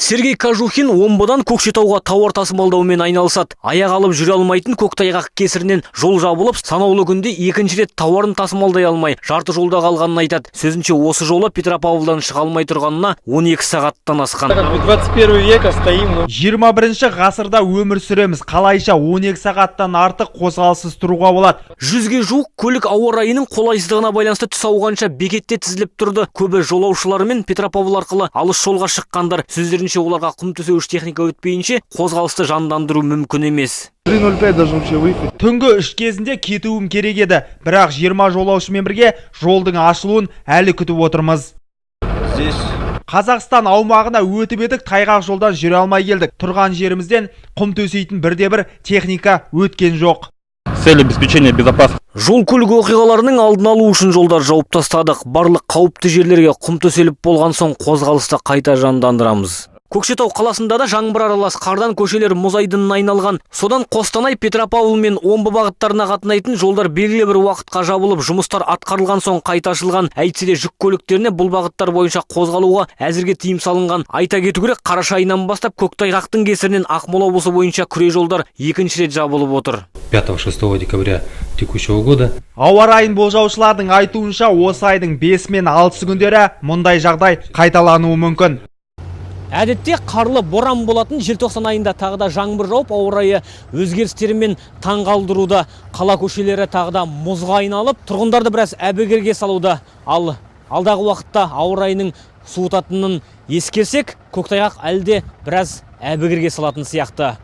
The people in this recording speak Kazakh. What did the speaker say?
Сергей Кожухин Омбыдан Көкшетауға тауар тасымалдаумен айналысады. Аяқ алып жүре алмайтын көктайғақ кесірінен жол жабылып, санаулы күнде екінші рет тауарын тасымалдай алмай, жарты жолда қалғанын айтады. Сөзінше, осы жолы Петропавлдан шыға алмай тұрғанына 12 сағаттан асқан. 21 века стоим. 21 ғасырда өмір сүреміз. Қалайша 12 сағаттан артық қозғалыссыз тұруға болады. 100-ге жуық көлік ауа райының қолайсыздығына байланысты түс ауғанша бекетте тізіліп тұрды. Көбі жолаушылар мен Петропавл арқылы алыс жолға шыққандар. Сөздерінше, оларға құм төсеуіш техника өтпейінше қозғалысты жандандыру мүмкін емес. 3:05 даже вообще выехать. Түнгі 3 кезінде кетуім керек еді, бірақ 20 жолаушымен бірге жолдың ашылуын әлі күтіп отырмыз. Здесь Қазақстан аумағына өтіп едік, тайғақ жолдан жүре алмай келдік. Тұрған жерімізден құм төсейтін бірде-бір техника өткен жоқ. цель обеспечения безопасности. Жол көлік оқиғаларының алдын алу үшін жолдар жауып тастадық. Барлық қауіпті жерлерге құм төселіп болған соң қозғалысты қайта жандандырамыз. Көкшетау қаласында да жаңбыр аралас қардан көшелер мұз айдынына айналған. Содан Қостанай, Петропавл мен Омбы бағыттарына қатынайтын жолдар белгілі бір уақытқа жабылып, жұмыстар атқарылған соң қайта ашылған. Әйтсе де жүк көліктеріне бұл бағыттар бойынша қозғалуға әзірге тыйым салынған. Айта кету керек, қараша айынан бастап көктайғақтың кесірінен Ақмола облысы бойынша күре жолдар екінші рет жабылып отыр. 5-6 декабря текущего года. Ауа райын болжаушылардың айтуынша, осы айдың 5 мен 6 күндері мұндай жағдай қайталануы мүмкін. Әдетте қарлы боран болатын желтоқсан айында тағы да жаңбыр жауып, ауа райы өзгерістерімен таң қалдыруда. Қала көшелері тағы да мұзға айналып, тұрғындарды біраз әбігерге салуда. Ал алдағы уақытта ауа райының суытатынын ескерсек, көктайғақ әлде біраз әбігерге салатын сияқты.